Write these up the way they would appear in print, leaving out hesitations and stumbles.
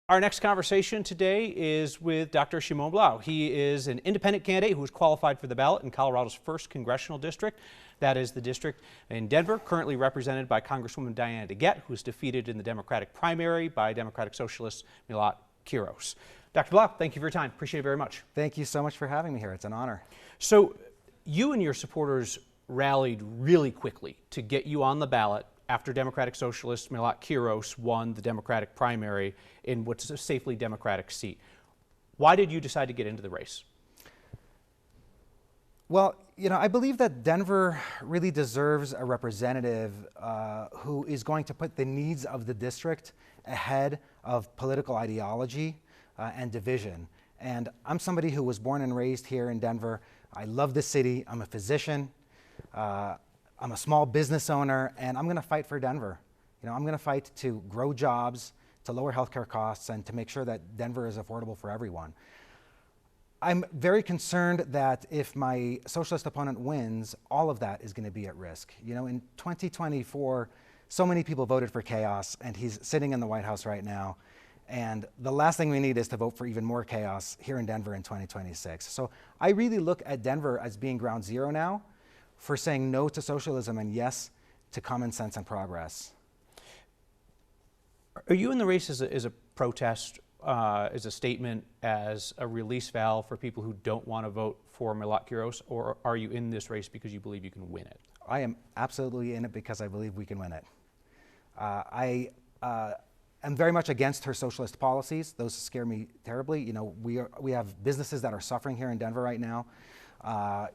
Our next conversation today is with Dr. Shimon Blau. He is an independent candidate who is qualified for the ballot in Colorado's 1st Congressional District. That is the district in Denver, currently represented by Congresswoman Diana DeGette, who was defeated in the Democratic primary by Democratic Socialist Milat Kiros. Dr. Blau, thank you for your time. Appreciate it very much. Thank you so much for having me here. It's an honor. So you and your supporters rallied really quickly to get you on the ballot after Democratic Socialist Milat Kiros won the Democratic primary in what's a safely Democratic seat. Why did you decide to get into the race? Well, I believe that Denver really deserves a representative who is going to put the needs of the district ahead of political ideology and division. And I'm somebody who was born and raised here in Denver. I love the city. I'm a physician. I'm a small business owner, and I'm going to fight for Denver. I'm going to fight to grow jobs, to lower healthcare costs, and to make sure that Denver is affordable for everyone. I'm very concerned that if my socialist opponent wins, all of that is going to be at risk. In 2024, so many people voted for chaos, and he's sitting in the White House right now. And the last thing we need is to vote for even more chaos here in Denver in 2026. So I really look at Denver as being ground zero now for saying no to socialism and yes to common sense and progress. Are you in the race as a protest, as a statement, as a release valve for people who don't want to vote for Milat Kiros, or are you in this race because you believe you can win it? I am absolutely in it because I believe we can win it. I am very much against her socialist policies. Those scare me terribly. We have businesses that are suffering here in Denver right now.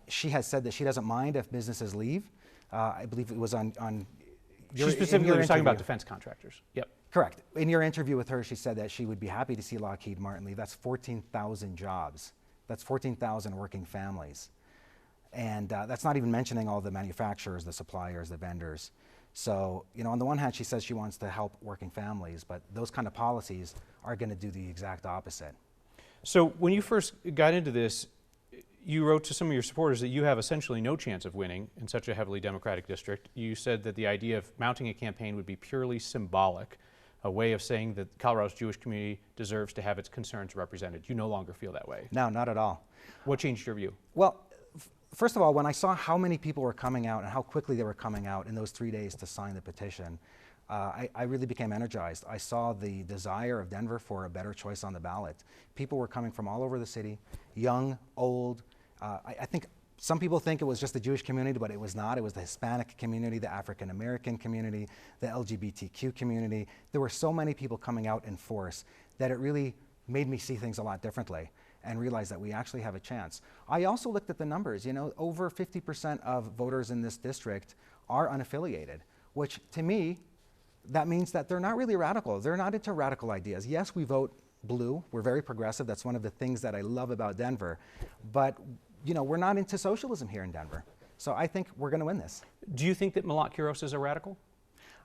She has said that she doesn't mind if businesses leave. I believe it was on She specifically was talking about defense contractors. Yep. Correct. In your interview with her, she said that she would be happy to see Lockheed Martin leave. That's 14,000 jobs. That's 14,000 working families. And that's not even mentioning all the manufacturers, the suppliers, the vendors. So, on the one hand, she says she wants to help working families, but those kind of policies are going to do the exact opposite. So when you first got into this, you wrote to some of your supporters that you have essentially no chance of winning in such a heavily Democratic district. You said that the idea of mounting a campaign would be purely symbolic, a way of saying that Colorado's Jewish community deserves to have its concerns represented. You no longer feel that way. No, not at all. What changed your view? Well, first of all, when I saw how many people were coming out and how quickly they were coming out in those 3 days to sign the petition, I really became energized. I saw the desire of Denver for a better choice on the ballot. People were coming from all over the city, young, old. I think some people think it was just the Jewish community, but it was not. It was the Hispanic community, the African American community, the LGBTQ community. There were so many people coming out in force that it really made me see things a lot differently and realize that we actually have a chance. I also looked at the numbers. Over 50% of voters in this district are unaffiliated, which to me, that means that they're not really radical. They're not into radical ideas. Yes, we vote blue. We're very progressive. That's one of the things that I love about Denver. But we're not into socialism here in Denver. So I think we're going to win this. Do you think that Milat Kiros is a radical?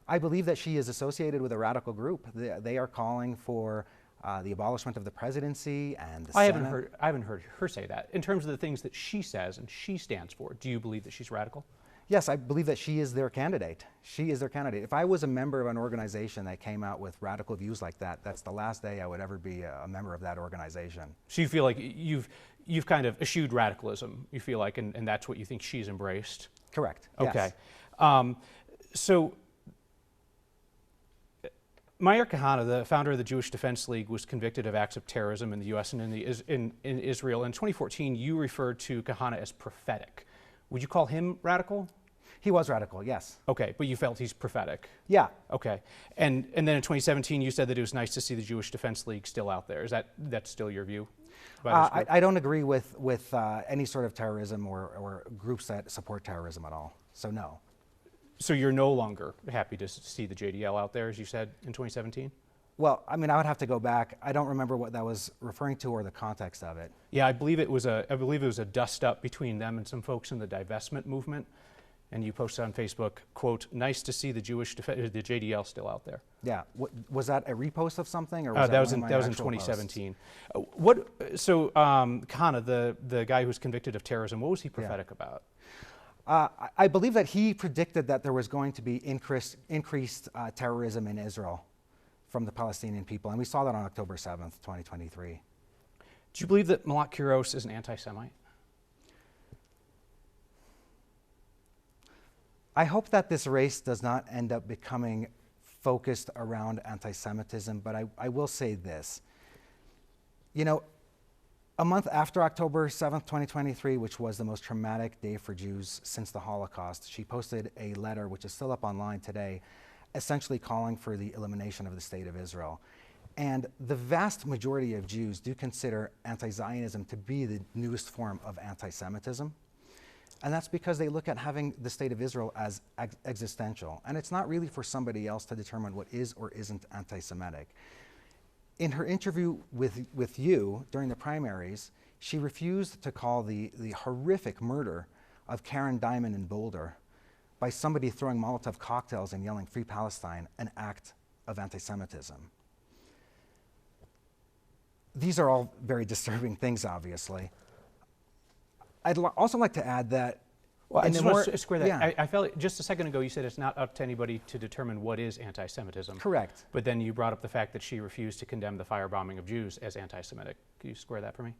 I believe that she is associated with a radical group. They are calling for the abolishment of the presidency and the Senate. I haven't heard her say that. In terms of the things that she says and she stands for, do you believe that she's radical? Yes, I believe that she is their candidate. She is their candidate. If I was a member of an organization that came out with radical views like that, that's the last day I would ever be a member of that organization. So you feel like you've kind of eschewed radicalism, you feel like, and that's what you think she's embraced? Correct. Okay. Yes. So Meir Kahane, the founder of the Jewish Defense League, was convicted of acts of terrorism in the U.S. and in Israel. In 2014, you referred to Kahane as prophetic. Would you call him radical? He was radical, yes. Okay, but you felt he's prophetic? Yeah. Okay. And then in 2017, you said that it was nice to see the Jewish Defense League still out there. Is that's still your view? I don't agree with any sort of terrorism or groups that support terrorism at all, so no. So you're no longer happy to see the JDL out there, as you said, in 2017? Well, I would have to go back. I don't remember what that was referring to or the context of it. Yeah, I believe it was a dust up between them and some folks in the divestment movement. And you posted on Facebook, quote, "Nice to see the the JDL still out there." Yeah, was that a repost of something, or that was in 2017. Kahane, the guy who's convicted of terrorism, what was he prophetic about? I believe that he predicted that there was going to be increased terrorism in Israel from the Palestinian people, and we saw that on October 7th, 2023. Do you believe that Malak Quiros is an anti-Semite? I hope that this race does not end up becoming focused around anti-Semitism, but I will say this. You know, a month after October 7th, 2023, which was the most traumatic day for Jews since the Holocaust, she posted a letter, which is still up online today, essentially calling for the elimination of the State of Israel. And the vast majority of Jews do consider anti-Zionism to be the newest form of anti-Semitism. And that's because they look at having the State of Israel as existential. And it's not really for somebody else to determine what is or isn't anti-Semitic. In her interview with you during the primaries, she refused to call the horrific murder of Karen Diamond in Boulder by somebody throwing Molotov cocktails and yelling "Free Palestine" an act of anti-Semitism. These are all very disturbing things, obviously. I'd also like to add that. Well, I just want to square that. Yeah. I felt just a second ago you said it's not up to anybody to determine what is anti-Semitism. Correct. But then you brought up the fact that she refused to condemn the firebombing of Jews as anti-Semitic. Can you square that for me?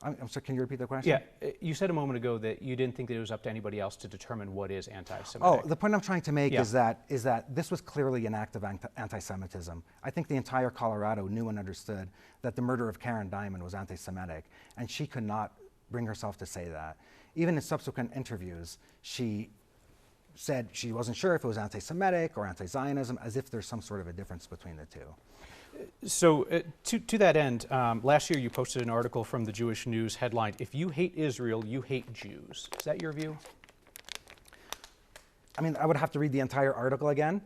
I'm sorry, can you repeat the question? Yeah, you said a moment ago that you didn't think that it was up to anybody else to determine what is anti-Semitic. Oh, the point I'm trying to make is that this was clearly an act of anti-Semitism. I think the entire Colorado knew and understood that the murder of Karen Diamond was anti-Semitic, and she could not bring herself to say that. Even in subsequent interviews, she said she wasn't sure if it was anti-Semitic or anti-Zionism, as if there's some sort of a difference between the two. So to that end, last year you posted an article from the Jewish News headlined, "If you hate Israel, you hate Jews." Is that your view? I mean, I would have to read the entire article again.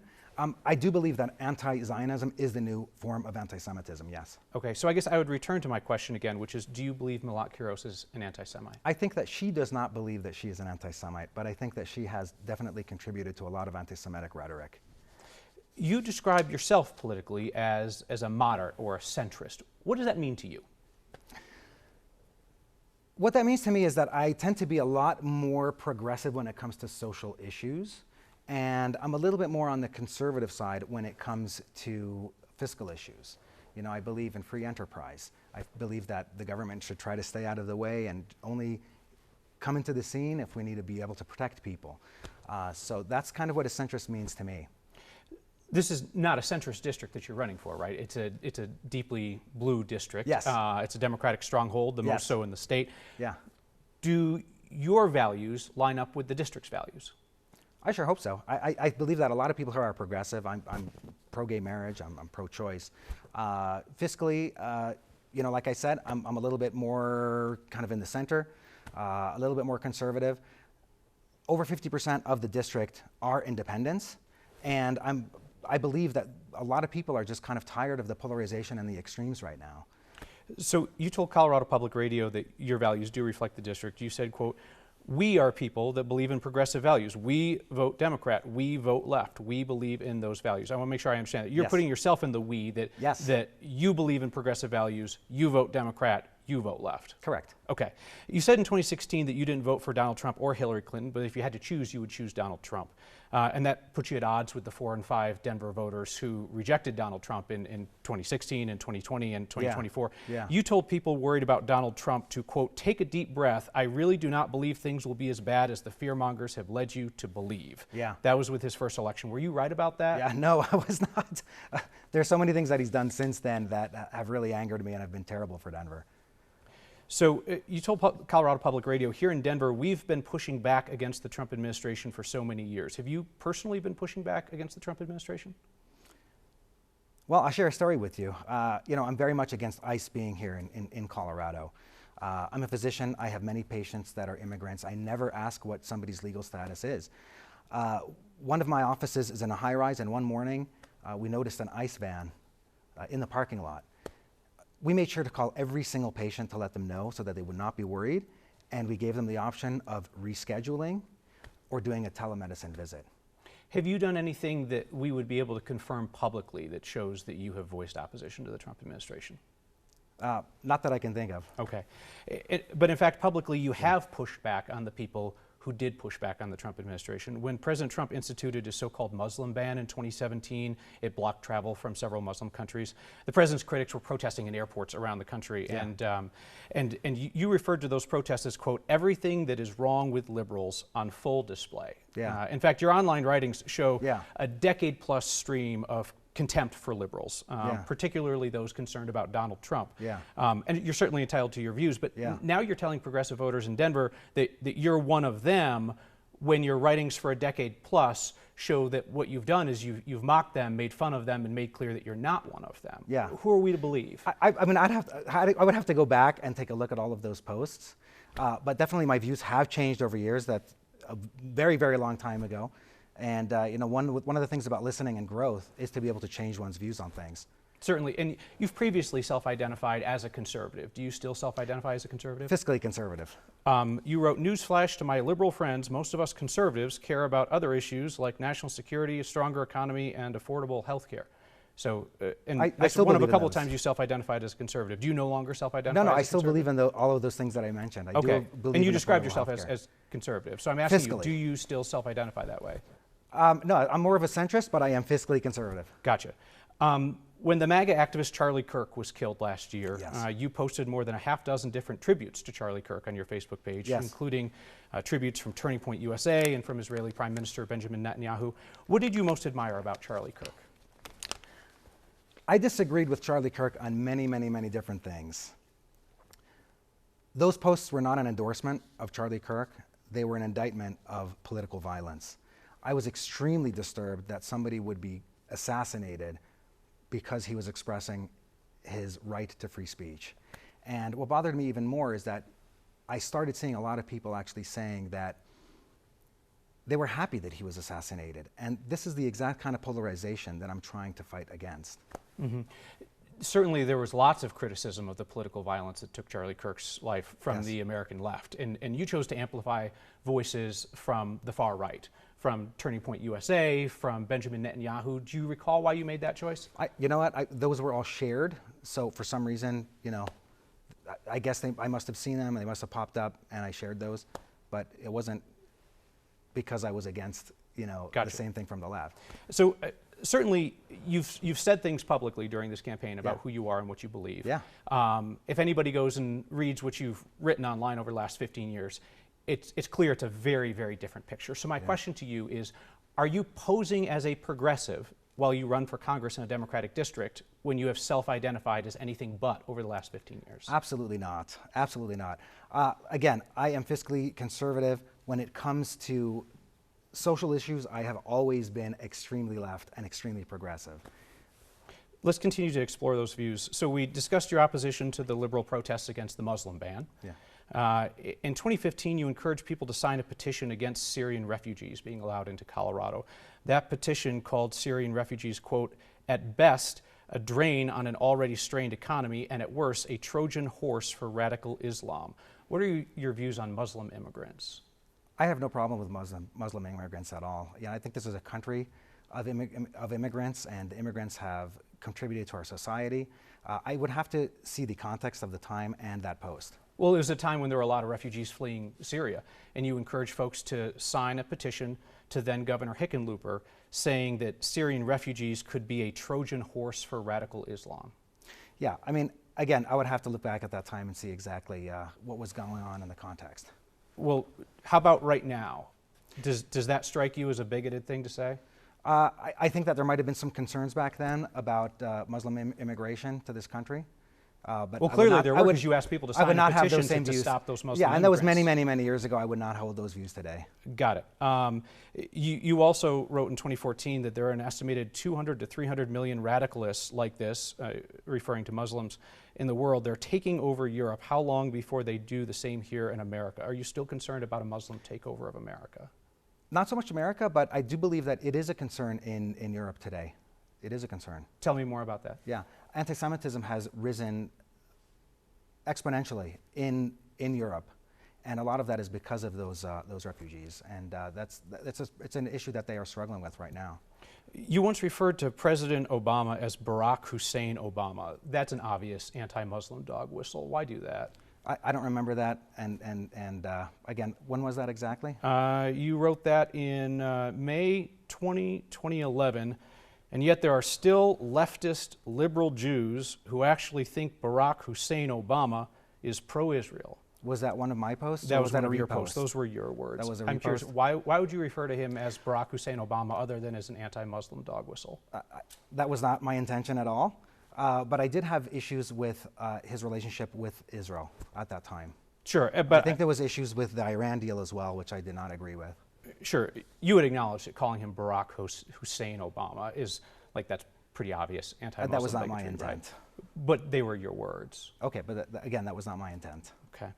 I do believe that anti-Zionism is the new form of anti-Semitism, yes. Okay, so I guess I would return to my question again, which is, do you believe Malak Quiros is an anti-Semite? I think that she does not believe that she is an anti-Semite, but I think that she has definitely contributed to a lot of anti-Semitic rhetoric. You describe yourself politically as a moderate or a centrist. What does that mean to you? What that means to me is that I tend to be a lot more progressive when it comes to social issues, and I'm a little bit more on the conservative side when it comes to fiscal issues. You know, I believe in free enterprise. I believe that the government should try to stay out of the way and only come into the scene if we need to be able to protect people. So that's kind of what a centrist means to me. This is not a centrist district that you're running for, right? It's a deeply blue district. Yes. It's a Democratic stronghold, the Yes. most so in the state. Yeah. Do your values line up with the district's values? I sure hope so. I believe that a lot of people here are progressive. I'm pro-gay marriage. I'm pro-choice. Fiscally, you know, like I said, I'm a little bit more kind of in the center, a little bit more conservative. Over 50% of the district are independents, and I believe that a lot of people are just kind of tired of the polarization and the extremes right now. So you told Colorado Public Radio that your values do reflect the district. You said, quote, "We are people that believe in progressive values. We vote Democrat. We vote left. We believe in those values." I want to make sure I understand that. You're Yes. putting yourself in the "we," that, Yes. that you believe in progressive values, you vote Democrat, you vote left. Correct. Okay. You said in 2016 that you didn't vote for Donald Trump or Hillary Clinton, but if you had to choose, you would choose Donald Trump. And that puts you at odds with the 4 and 5 Denver voters who rejected Donald Trump in 2016 and 2020 and 2024. Yeah. You told people worried about Donald Trump to, quote, "Take a deep breath. I really do not believe things will be as bad as the fearmongers have led you to believe." Yeah. That was with his first election. Were you right about that? Yeah, no, I was not. There's so many things that he's done since then that have really angered me and have been terrible for Denver. So you told Colorado Public Radio, here in Denver, we've been pushing back against the Trump administration for so many years. Have you personally been pushing back against the Trump administration? Well, I'll share a story with you. You know, I'm very much against ICE being here in Colorado. I'm a physician. I have many patients that are immigrants. I never ask what somebody's legal status is. One of my offices is in a high-rise, and one morning we noticed an ICE van in the parking lot. We made sure to call every single patient to let them know so that they would not be worried, and we gave them the option of rescheduling or doing a telemedicine visit. Have you done anything that we would be able to confirm publicly that shows that you have voiced opposition to the Trump administration? Not that I can think of. Okay. But in fact, publicly, you have pushed back on the people who did push back on the Trump administration. When President Trump instituted his so-called Muslim ban in 2017, it blocked travel from several Muslim countries. The president's critics were protesting in airports around the country, and you referred to those protests as, quote, everything that is wrong with liberals on full display. In fact, your online writings show a decade-plus stream of contempt for liberals, particularly those concerned about Donald Trump. And you're certainly entitled to your views, but now you're telling progressive voters in Denver that you're one of them when your writings for a decade plus show that what you've done is you've mocked them, made fun of them, and made clear that you're not one of them. Who are we to believe? I mean, I would have to go back and take a look at all of those posts, but definitely my views have changed over years. That's a very, very long time ago. And you know, one of the things about listening and growth is to be able to change one's views on things. Certainly, and you've previously self-identified as a conservative. Do you still self-identify as a conservative? Fiscally conservative. You wrote, newsflash to my liberal friends, most of us conservatives care about other issues like national security, a stronger economy, and affordable health care. So, and I still one of a believe in couple those. times you self-identified as a conservative. Do you no longer self-identify No, as a I still conservative? believe in all of those things that I mentioned. I do believe and you in described affordable yourself healthcare. as conservative. So I'm asking Fiscally. you, do you still self-identify that way? No, I'm more of a centrist, but I am fiscally conservative. Gotcha. When the MAGA activist Charlie Kirk was killed last year, you posted more than a half dozen different tributes to Charlie Kirk on your Facebook page, including tributes from Turning Point USA and from Israeli Prime Minister Benjamin Netanyahu. What did you most admire about Charlie Kirk? I disagreed with Charlie Kirk on many, many, many different things. Those posts were not an endorsement of Charlie Kirk. They were an indictment of political violence. I was extremely disturbed that somebody would be assassinated because he was expressing his right to free speech. And what bothered me even more is that I started seeing a lot of people actually saying that they were happy that he was assassinated. And this is the exact kind of polarization that I'm trying to fight against. Certainly there was lots of criticism of the political violence that took Charlie Kirk's life from the American left. And you chose to amplify voices from the far right, from Turning Point USA, from Benjamin Netanyahu. Do you recall why you made that choice? You know what? Those were all shared. So for some reason, you know, I guess I must have seen them and they must have popped up and I shared those. But it wasn't because I was against, you know, the same thing from the left. So certainly you've said things publicly during this campaign about who you are and what you believe. If anybody goes and reads what you've written online over the last 15 years, it's clear it's a very, very different picture. So my question to you is, are you posing as a progressive while you run for Congress in a Democratic district when you have self-identified as anything but over the last 15 years? Absolutely not. Absolutely not. Again, I am fiscally conservative. When it comes to social issues, I have always been extremely left and extremely progressive. Let's continue to explore those views. So we discussed your opposition to the liberal protests against the Muslim ban. In 2015, you encouraged people to sign a petition against Syrian refugees being allowed into Colorado. That petition called Syrian refugees, quote, at best, a drain on an already strained economy, and at worst, a Trojan horse for radical Islam. What are your views on Muslim immigrants? I have no problem with Muslim immigrants at all. Yeah, I think this is a country of immigrants, and immigrants have contributed to our society. I would have to see the context of the time and that post. Well, it was a time when there were a lot of refugees fleeing Syria, and you encouraged folks to sign a petition to then Governor Hickenlooper saying that Syrian refugees could be a Trojan horse for radical Islam. Yeah, I mean, again, I would have to look back at that time and see exactly what was going on in the context. Well, how about right now? Does that strike you as a bigoted thing to say? I think that there might have been some concerns back then about Muslim immigration to this country. But well, clearly there were, because you asked people to sign a petition to stop those Muslim immigrants. And that was many, immigrants. many, many years ago. I would not hold those views today. Got it. You also wrote in 2014 that there are an estimated 200 to 300 million radicalists like this, referring to Muslims, in the world. They're taking over Europe. How long before they do the same here in America? Are you still concerned about a Muslim takeover of America? Not so much America, but I do believe that it is a concern in Europe today. It is a concern. Tell me more about that. Yeah, anti-Semitism has risen exponentially in Europe, and a lot of that is because of those refugees, and it's an issue that they are struggling with right now. You once referred to President Obama as Barack Hussein Obama. That's an obvious anti-Muslim dog whistle. Why do that? I don't remember that, and again, when was that exactly? You wrote that in May 2011, and yet there are still leftist liberal Jews who actually think Barack Hussein Obama is pro-Israel. Was that one of my posts? That or was that one a of your repost? posts. Those were your words. That was a I'm curious, repost? why would you refer to him as Barack Hussein Obama other than as an anti-Muslim dog whistle? That was not my intention at all. But I did have issues with his relationship with Israel at that time. Sure, I but think there was issues with the Iran deal as well, which I did not agree with. sure, you would acknowledge that calling him Barack Hussein Obama is, like, that's pretty obvious anti-Muslim That was not bigotry, my intent. right? But they were your words. Okay, but again, that was not my intent. Okay.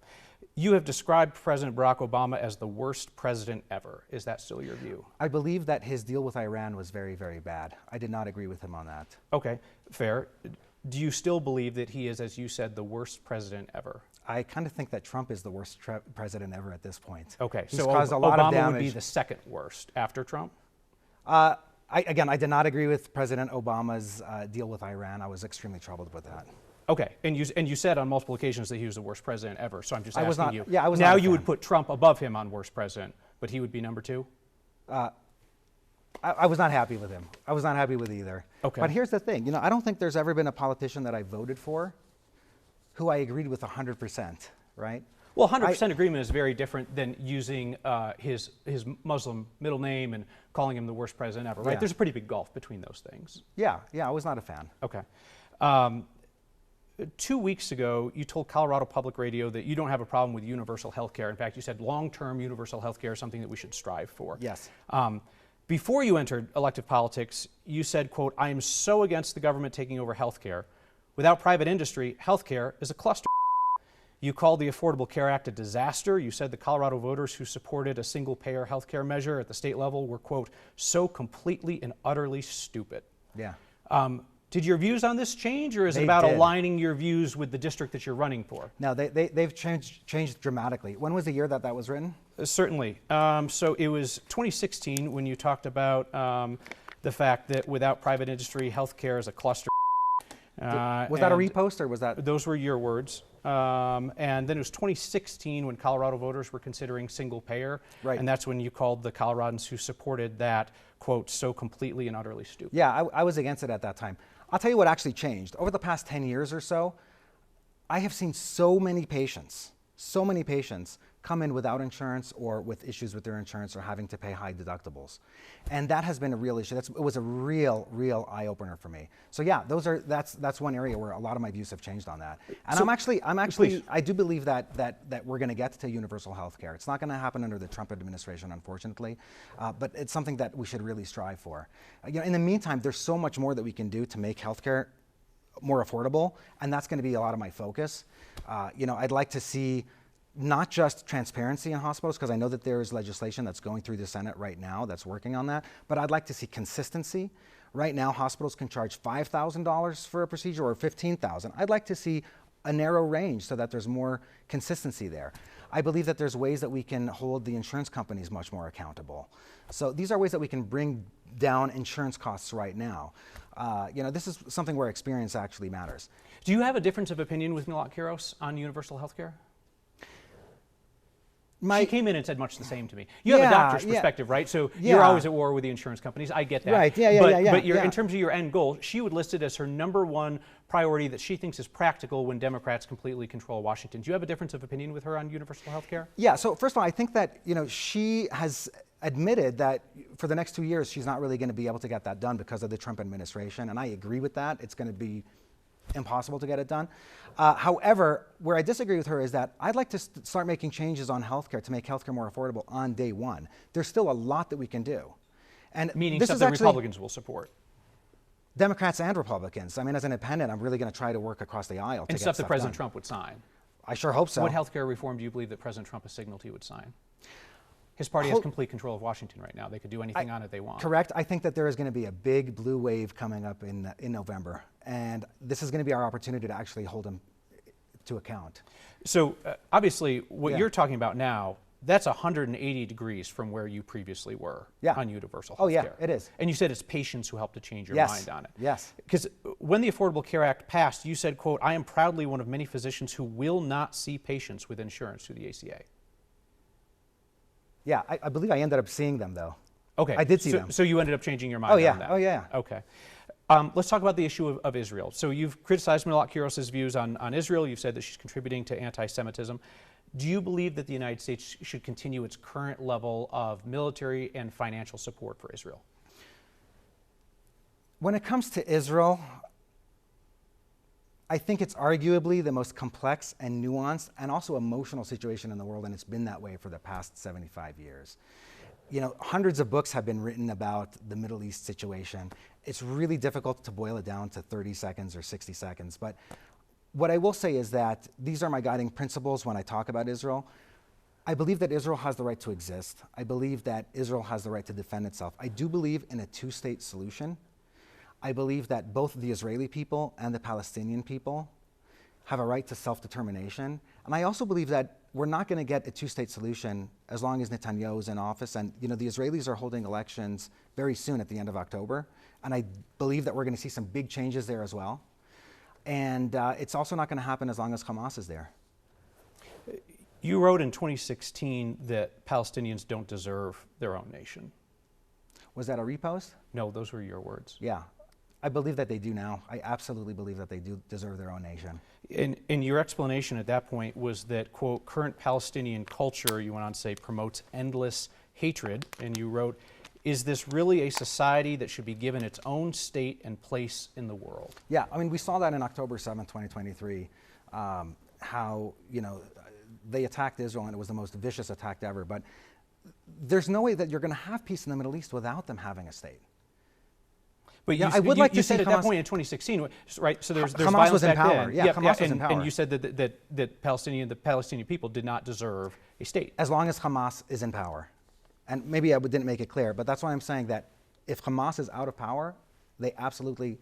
You have described President Barack Obama as the worst president ever. Is that still your view? I believe that his deal with Iran was very, very bad. I did not agree with him on that. Okay, fair. Do you still believe that he is, as you said, the worst president ever? I kind of think that Trump is the worst president ever at this point. Okay, He's so caused a lot Obama of damage. would be the second worst after Trump? Again, I did not agree with President Obama's deal with Iran. I was extremely troubled with that. Okay, and you said on multiple occasions that he was the worst president ever, so I'm just asking you. Yeah, I was now not a you would fan. put Trump above him on worst president, but he would be number two? I was not happy with him. I was not happy with either. Okay. But here's the thing, you know, I don't think there's ever been a politician that I voted for who I agreed with 100%, right? Well, 100% agreement is very different than using his Muslim middle name and calling him the worst president ever, right? Yeah. There's a pretty big gulf between those things. Yeah, I was not a fan. Okay. 2 weeks ago, you told Colorado Public Radio that you don't have a problem with universal health care. In fact, you said long-term universal health care is something that we should strive for. Yes. Before you entered elective politics, you said, quote, "I am so against the government taking over health care. Without private industry, health care is a cluster." You called the Affordable Care Act a disaster. You said the Colorado voters who supported a single-payer health care measure at the state level were, quote, "so completely and utterly stupid." Yeah. Did your views on this change, or is it They about did. aligning your views with the district that you're running for? No, they've changed dramatically. When was the year that was written? Certainly. So it was 2016 when you talked about the fact that without private industry, healthcare is a cluster. Was that a repost or was that? Those were your words. And then it was 2016 when Colorado voters were considering single payer. Right. And that's when you called the Coloradans who supported that, quote, "so completely and utterly stupid." Yeah, I was against it at that time. I'll tell you what actually changed. Over the past 10 years or so, I have seen so many patients come in without insurance or with issues with their insurance or having to pay high deductibles. And that has been a real issue. It was a real eye-opener for me. So yeah, that's one area where a lot of my views have changed on that. And Please. I do believe that we're going to get to universal health care. It's not going to happen under the Trump administration, unfortunately, but it's something that we should really strive for. In the meantime, there's so much more that we can do to make healthcare more affordable, and that's going to be a lot of my focus. I'd like to see not just transparency in hospitals, because I know that there is legislation that's going through the Senate right now that's working on that, but I'd like to see consistency. Right now, hospitals can charge $5,000 for a procedure or $15,000. I'd like to see a narrow range so that there's more consistency there. I believe that there's ways that we can hold the insurance companies much more accountable. So these are ways that we can bring down insurance costs right now. This is something where experience actually matters. Do you have a difference of opinion with Milot Kiros on universal health care? She came in and said much the same to me. You have a doctor's perspective, right? So you're always at war with the insurance companies. I get that. Right, But in terms of your end goal, she would list it as her #1 priority that she thinks is practical when Democrats completely control Washington. Do you have a difference of opinion with her on universal health care? Yeah, so first of all, I think that she has admitted that for the next 2 years, she's not really going to be able to get that done because of the Trump administration, and I agree with that. It's going to be impossible to get it done. However, where I disagree with her is that I'd like to start making changes on healthcare to make healthcare more affordable on day one. There's still a lot that we can do. And meaning this something is actually Republicans will support. Democrats and Republicans. I mean, as an independent, I'm really going to try to work across the aisle to And get stuff that President done. Trump would sign. I sure hope so. What healthcare reform do you believe that President Trump has signaled he would sign? His party has complete control of Washington right now. They could do anything on it they want. Correct. I think that there is going to be a big blue wave coming up in November, and this is going to be our opportunity to actually hold him to account. So obviously, what you're talking about now That's 180 degrees from where you previously were on universal health Oh, yeah, care. it is. And you said it's patients who helped to change your Yes. mind on it. Yes. Because when the Affordable Care Act passed, you said, quote, "I am proudly one of many physicians who will not see patients with insurance through the ACA." Yeah, I believe I ended up seeing them, though. Okay. I did see them. So you ended up changing your mind on that. Oh, yeah. Okay. Let's talk about the issue of Israel. So you've criticized Milot Kiros's views on Israel. You've said that she's contributing to anti-Semitism. Do you believe that the United States should continue its current level of military and financial support for Israel? When it comes to Israel, I think it's arguably the most complex and nuanced and also emotional situation in the world, and it's been that way for the past 75 years. You know, hundreds of books have been written about the Middle East situation. It's really difficult to boil it down to 30 seconds or 60 seconds, but what I will say is that these are my guiding principles when I talk about Israel. I believe that Israel has the right to exist. I believe that Israel has the right to defend itself. I do believe in a two-state solution. I believe that both the Israeli people and the Palestinian people have a right to self-determination. And I also believe that we're not going to get a two-state solution as long as Netanyahu is in office. And you know, the Israelis are holding elections very soon at the end of October. And I believe that we're going to see some big changes there as well. And it's also not going to happen as long as Hamas is there. You wrote in 2016 that Palestinians don't deserve their own nation. Was that a repost? No, those were your words. Yeah. I believe that they do now. I absolutely believe that they do deserve their own nation. And your explanation at that point was that, quote, current Palestinian culture, you went on to say, promotes endless hatred. And you wrote, "Is this really a society that should be given its own state and place in the world?" Yeah, I mean, we saw that in October 7th, 2023, how, you know, they attacked Israel and it was the most vicious attack ever. But there's no way that you're going to have peace in the Middle East without them having a state. But Yeah, you, I would like you to see said at that Hamas- point in 2016, right? So there's Hamas violence was in back power. then. Yeah, Yep, Hamas was in power. And you said that the Palestinian people did not deserve a state. As long as Hamas is in power. And maybe I didn't make it clear, but that's why I'm saying that if Hamas is out of power, they absolutely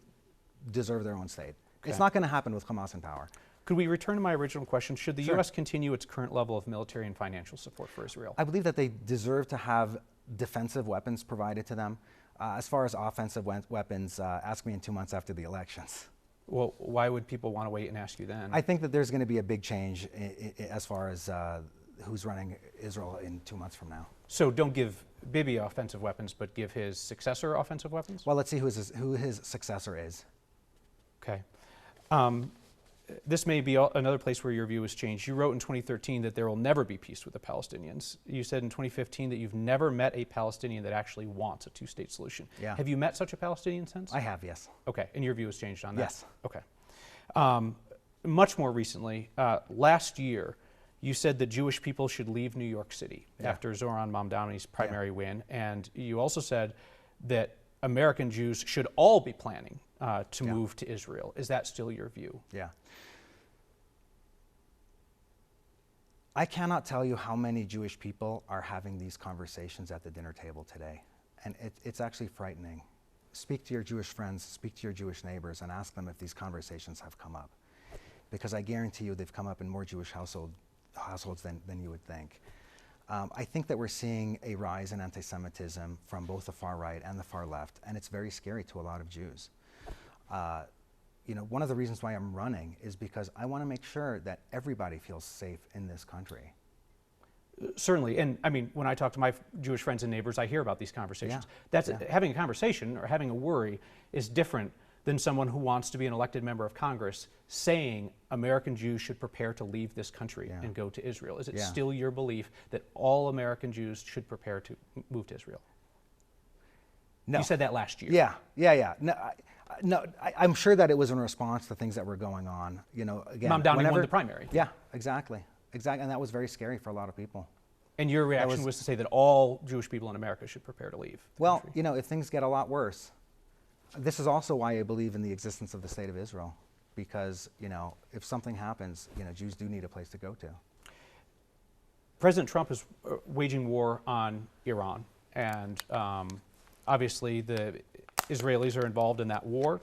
deserve their own state. Okay. It's not going to happen with Hamas in power. Could we return to my original question? Should the Sure. U.S. continue its current level of military and financial support for Israel? I believe that they deserve to have defensive weapons provided to them. As far as offensive weapons, ask me in 2 months after the elections. Well, why would people want to wait and ask you then? I think that there's going to be a big change as far as who's running Israel in 2 months from now. So don't give Bibi offensive weapons, but give his successor offensive weapons? Well, let's see who his successor is. Okay. This may be another place where your view has changed. You wrote in 2013 that there will never be peace with the Palestinians. You said in 2015 that you've never met a Palestinian that actually wants a two-state solution. Yeah. Have you met such a Palestinian since? I have, yes. Okay, and your view has changed on that? Yes. Okay. Much more recently, last year, you said that Jewish people should leave New York City after Zohran Mamdani's primary win, and you also said that American Jews should all be planning to move to Israel. Is that still your view? Yeah. I cannot tell you how many Jewish people are having these conversations at the dinner table today, and it's actually frightening. Speak to your Jewish friends, speak to your Jewish neighbors, and ask them if these conversations have come up. Because I guarantee you they've come up in more Jewish households than you would think. I think that we're seeing a rise in anti-Semitism from both the far right and the far left, and it's very scary to a lot of Jews. You know, one of the reasons why I'm running is because I want to make sure that everybody feels safe in this country. Certainly, and I mean, when I talk to my Jewish friends and neighbors, I hear about these conversations. Having a conversation or having a worry is different than someone who wants to be an elected member of Congress saying American Jews should prepare to leave this country and go to Israel. Is it still your belief that all American Jews should prepare to move to Israel? No. You said that last year. Yeah. No, I'm sure that it was in response to things that were going on. You know, again, Mamdani won the primary. Yeah, exactly, and that was very scary for a lot of people. And your reaction was to say that all Jewish people in America should prepare to leave. Well, you know, if things get a lot worse, this is also why I believe in the existence of the state of Israel, because you know, if something happens, you know, Jews do need a place to go to. President Trump is waging war on Iran, and obviously the Israelis are involved in that war,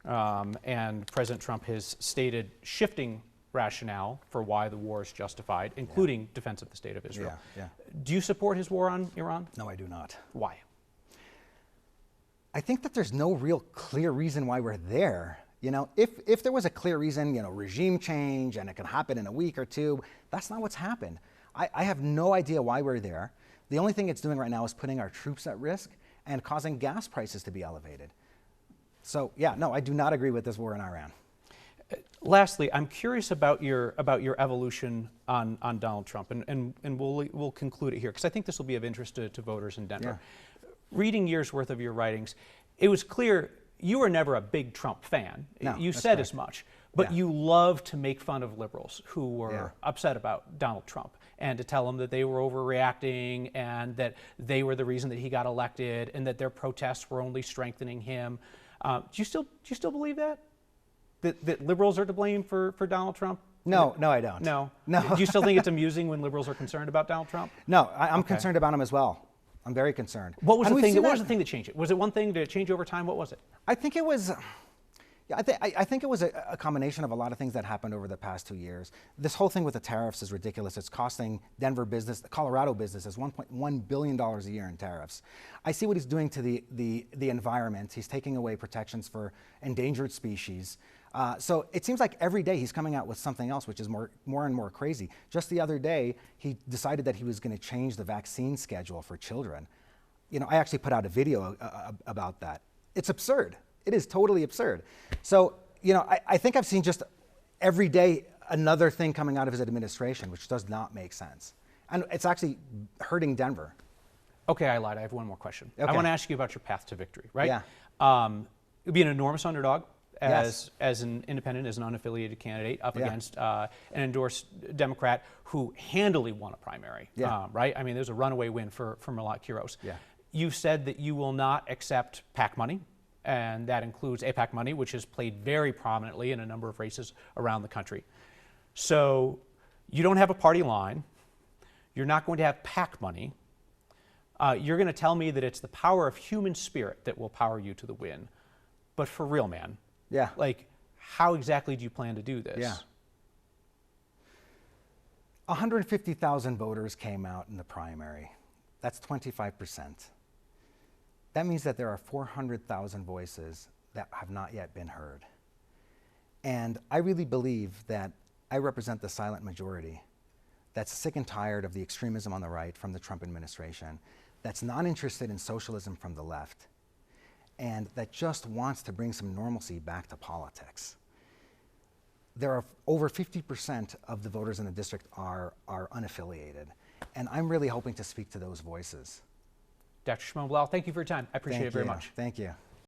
and President Trump has stated shifting rationale for why the war is justified, including defense of the state of Israel. Yeah. Do you support his war on Iran? No, I do not. Why? I think that there's no real clear reason why we're there. You know, if there was a clear reason, you know, regime change and it can happen in a week or two, that's not what's happened. I have no idea why we're there. The only thing it's doing right now is putting our troops at risk and causing gas prices to be elevated. So yeah, no, I do not agree with this war in Iran. Lastly, I'm curious about your evolution on Donald Trump, and we'll conclude it here because I think this will be of interest to voters in Denver. Yeah. Reading years worth of your writings, it was clear you were never a big Trump fan. No, you that's said correct. as much, but Yeah. you love to make fun of liberals who were Yeah. upset about Donald Trump and to tell them that they were overreacting and that they were the reason that he got elected and that their protests were only strengthening him. Do you still believe that? That liberals are to blame for Donald Trump? No, I don't. No. No. Do you still think it's amusing when liberals are concerned about Donald Trump? No, I'm Okay. concerned about him as well. I'm very concerned. What was And the we've thing? seen What was the thing that changed it? Was it one thing? Did it change over time? What was it? I think it was. Yeah, I think it was a combination of a lot of things that happened over the past 2 years. This whole thing with the tariffs is ridiculous. It's costing Denver business, Colorado businesses, $1.1 billion a year in tariffs. I see what he's doing to the environment. He's taking away protections for endangered species. So it seems like every day he's coming out with something else, which is more and more crazy. Just the other day, he decided that he was going to change the vaccine schedule for children. You know, I actually put out a video about that. It's absurd. It is totally absurd. So, you know, I think I've seen just every day another thing coming out of his administration, which does not make sense. And it's actually hurting Denver. Okay, I lied. I have one more question. I Okay. want to ask you about your path to victory, right? Yeah. It would be an enormous underdog Yes. as an independent, as an unaffiliated candidate up Yeah. against an endorsed Democrat who handily won a primary, Yeah. right? I mean, there's a runaway win for Malat Quiros. Yeah. You've said that you will not accept PAC money, and that includes AIPAC money, which has played very prominently in a number of races around the country. So you don't have a party line. You're not going to have PAC money. You're going to tell me that it's the power of human spirit that will power you to the win. But for real, man, Yeah. like, how exactly do you plan to do this? Yeah. 150,000 voters came out in the primary. That's 25%. That means that there are 400,000 voices that have not yet been heard. And I really believe that I represent the silent majority that's sick and tired of the extremism on the right from the Trump administration, that's not interested in socialism from the left, and that just wants to bring some normalcy back to politics. There are over 50% of the voters in the district are unaffiliated, and I'm really hoping to speak to those voices. Dr. Shimon Blau, thank you for your time. I appreciate it very you. much. Thank you.